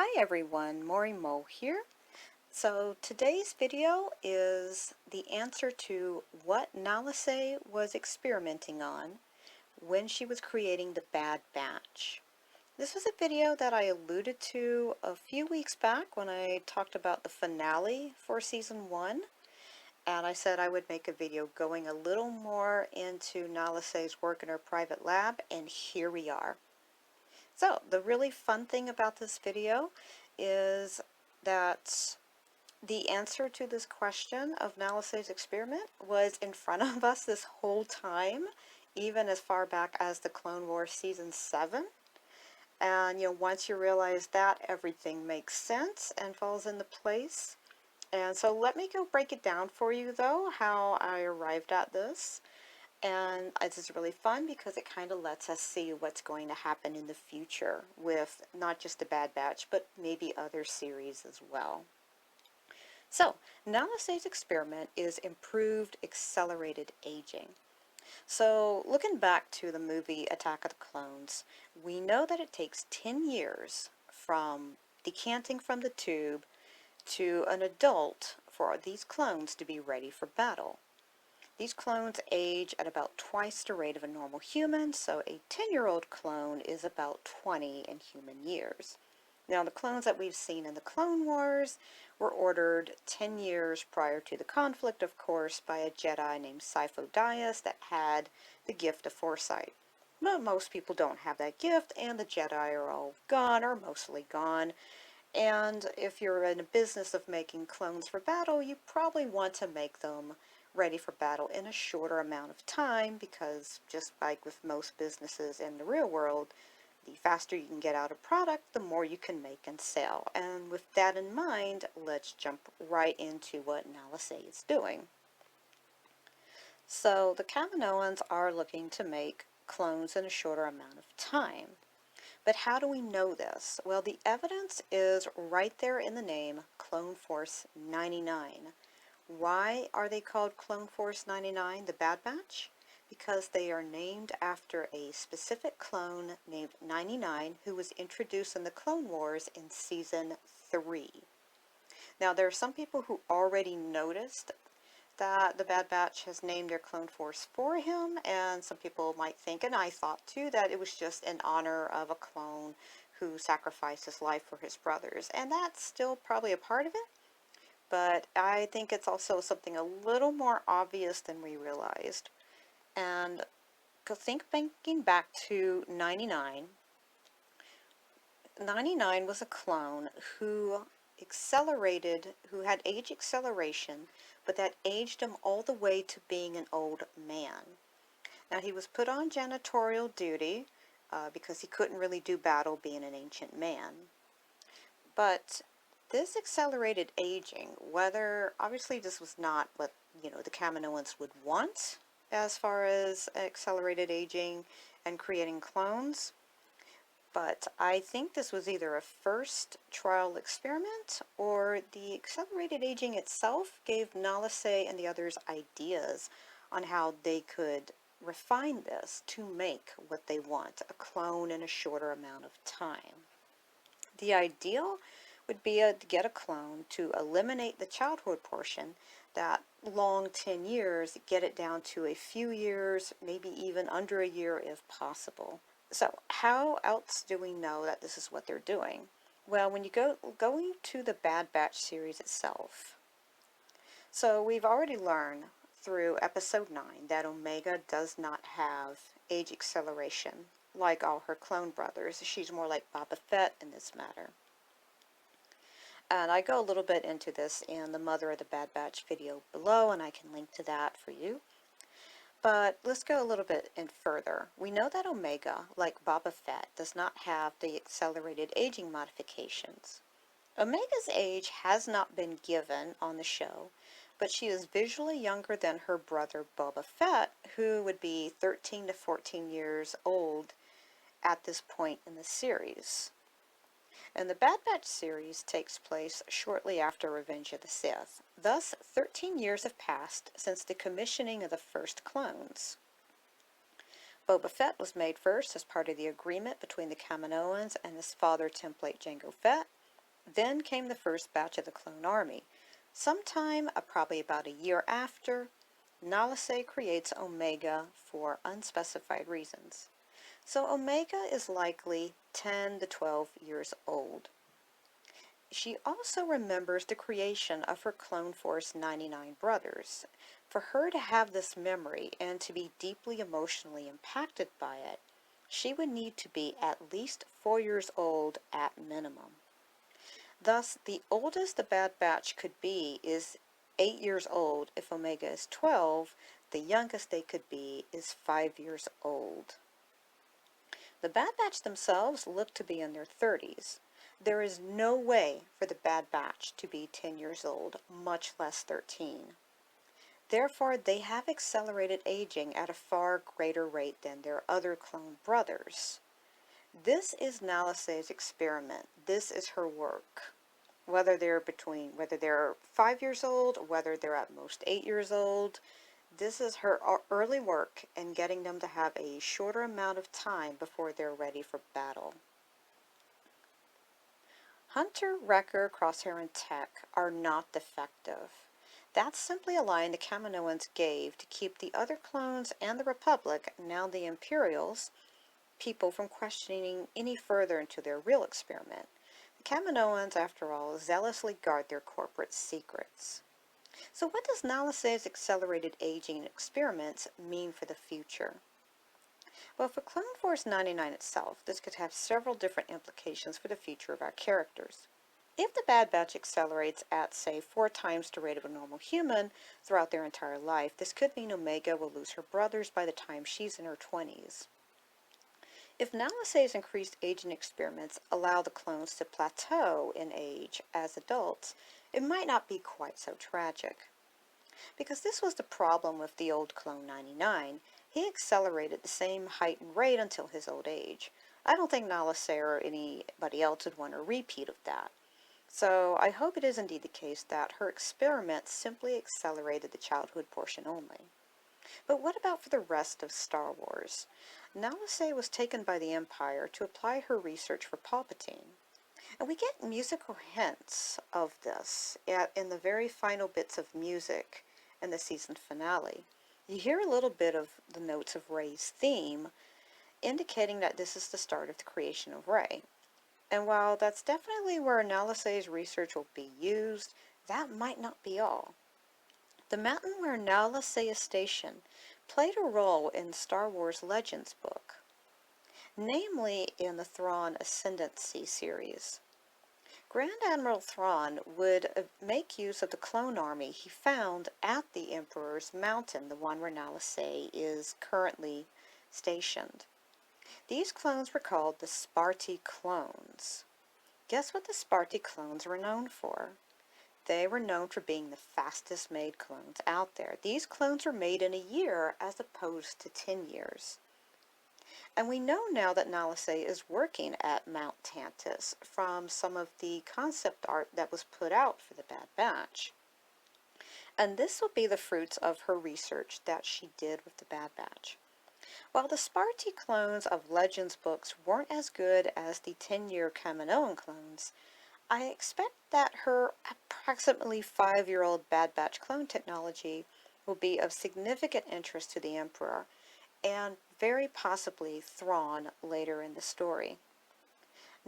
Hi everyone, Mori Mo here. So today's video is the answer to what Nalase was experimenting on when she was creating the Bad Batch. This was a video that I alluded to a few weeks back when I talked about the finale for Season 1, and I said I would make a video going a little more into Nalase's work in her private lab, and here we are. So the really fun thing about this video is that the answer to this question of Nalase's experiment was in front of us this whole time, even as far back as the Clone Wars Season 7. And, once you realize that, everything makes sense and falls into place. And so let me go break it down for you, though, how I arrived at this. And this is really fun because it kind of lets us see what's going to happen in the future with not just the Bad Batch, but maybe other series as well. So, Nalase's experiment is improved accelerated aging. So, looking back to the movie Attack of the Clones, we know that it takes 10 years from decanting from the tube to an adult for these clones to be ready for battle. These clones age at about twice the rate of a normal human, so a 10-year-old clone is about 20 in human years. Now, the clones that we've seen in the Clone Wars were ordered 10 years prior to the conflict, of course, by a Jedi named Dyas that had the gift of foresight. But most people don't have that gift, and the Jedi are all gone, or mostly gone. And if you're in a business of making clones for battle, you probably want to make them ready for battle in a shorter amount of time, because just like with most businesses in the real world, the faster you can get out a product, the more you can make and sell. And with that in mind, let's jump right into what Nalase is doing. So the Kaminoans are looking to make clones in a shorter amount of time. But how do we know this? Well, the evidence is right there in the name Clone Force 99. Why are they called Clone Force 99, the Bad Batch? Because they are named after a specific clone named 99 who was introduced in the Clone Wars in Season 3. Now, there are some people who already noticed that the Bad Batch has named their clone force for him, and some people might think, and I thought too, that it was just in honor of a clone who sacrificed his life for his brothers, and that's still probably a part of it. But I think it's also something a little more obvious than we realized. And thinking back to 99, 99 was a clone who who had age acceleration, but that aged him all the way to being an old man. Now, he was put on janitorial duty because he couldn't really do battle being an ancient man. But this accelerated aging, whether obviously this was not what the Kaminoans would want as far as accelerated aging and creating clones, but I think this was either a first trial experiment or the accelerated aging itself gave Nalase and the others ideas on how they could refine this to make what they want, a clone in a shorter amount of time. The ideal would be to get a clone to eliminate the childhood portion, that long 10 years, get it down to a few years, maybe even under a year if possible. So how else do we know that this is what they're doing? Well, when you going to the Bad Batch series itself, so we've already learned through episode 9 that Omega does not have age acceleration like all her clone brothers. She's more like Boba Fett in this matter. And I go a little bit into this in the Mother of the Bad Batch video below, and I can link to that for you. But let's go a little bit in further. We know that Omega, like Boba Fett, does not have the accelerated aging modifications. Omega's age has not been given on the show, but she is visually younger than her brother Boba Fett, who would be 13 to 14 years old at this point in the series. And the Bad Batch series takes place shortly after Revenge of the Sith. Thus, 13 years have passed since the commissioning of the first clones. Boba Fett was made first as part of the agreement between the Kaminoans and his father, Template Jango Fett. Then came the first batch of the clone army. Sometime, probably about a year after, Nalase creates Omega for unspecified reasons. So Omega is likely 10 to 12 years old. She also remembers the creation of her Clone Force 99 brothers. For her to have this memory and to be deeply emotionally impacted by it, she would need to be at least 4 years old at minimum. Thus, the oldest the Bad Batch could be is 8 years old. If Omega is 12, the youngest they could be is 5 years old. The Bad Batch themselves look to be in their 30s. There is no way for the Bad Batch to be 10 years old, much less 13. Therefore, they have accelerated aging at a far greater rate than their other clone brothers. This is Nalase's experiment. This is her work. Whether they're 5 years old, whether they're at most 8 years old, this is her early work in getting them to have a shorter amount of time before they're ready for battle. Hunter, Wrecker, Crosshair, and Tech are not defective. That's simply a line the Kaminoans gave to keep the other clones and the Republic, now the Imperials, people from questioning any further into their real experiment. The Kaminoans, after all, zealously guard their corporate secrets. So what does Nalase's accelerated aging experiments mean for the future? Well, for Clone Force 99 itself, this could have several different implications for the future of our characters. If the Bad Batch accelerates at, say, 4 times the rate of a normal human throughout their entire life, this could mean Omega will lose her brothers by the time she's in her 20s. If Nalase's increased aging experiments allow the clones to plateau in age as adults, it might not be quite so tragic. Because this was the problem with the old Clone 99, he accelerated the same height and rate until his old age. I don't think Nalase or anybody else would want a repeat of that. So I hope it is indeed the case that her experiments simply accelerated the childhood portion only. But what about for the rest of Star Wars? Nalase was taken by the Empire to apply her research for Palpatine. And we get musical hints of this in the very final bits of music in the season finale. You hear a little bit of the notes of Rey's theme, indicating that this is the start of the creation of Rey. And while that's definitely where Nalase's research will be used, that might not be all. The mountain where Nalase is stationed played a role in Star Wars Legends book, namely in the Thrawn Ascendancy series. Grand Admiral Thrawn would make use of the clone army he found at the Emperor's Mountain, the one where Nalase is currently stationed. These clones were called the Spaarti clones. Guess what the Spaarti clones were known for? They were known for being the fastest made clones out there. These clones were made in a year as opposed to 10 years. And we know now that Nalase is working at Mount Tantiss from some of the concept art that was put out for the Bad Batch. And this will be the fruits of her research that she did with the Bad Batch. While the Spaarti clones of Legends books weren't as good as the 10-year Kaminoan clones, I expect that her approximately 5-year-old Bad Batch clone technology will be of significant interest to the Emperor, and very possibly Thrawn later in the story.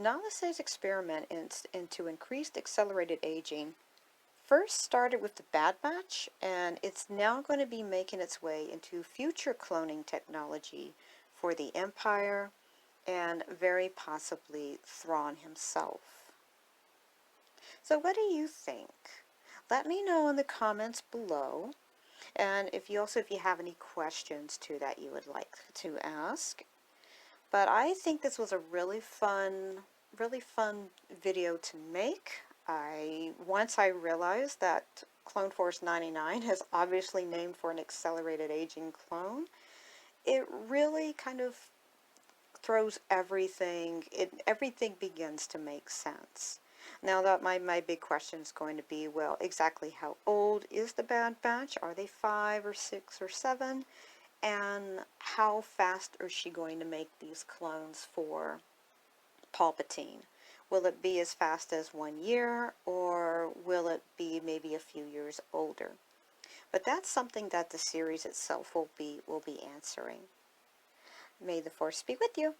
Nalase's experiment into increased accelerated aging first started with the Bad Batch, and it's now going to be making its way into future cloning technology for the Empire and very possibly Thrawn himself. So what do you think? Let me know in the comments below. And if you have any questions too that you would like to ask. But I think this was a really fun video to make. Once I realized that Clone Force 99 is obviously named for an accelerated aging clone, it really kind of throws everything begins to make sense. Now that my big question is going to be, well, exactly how old is the Bad Batch? Are they 5 or 6 or 7? And how fast is she going to make these clones for Palpatine? Will it be as fast as 1 year, or will it be maybe a few years older? But that's something that the series itself will be answering. May the Force be with you.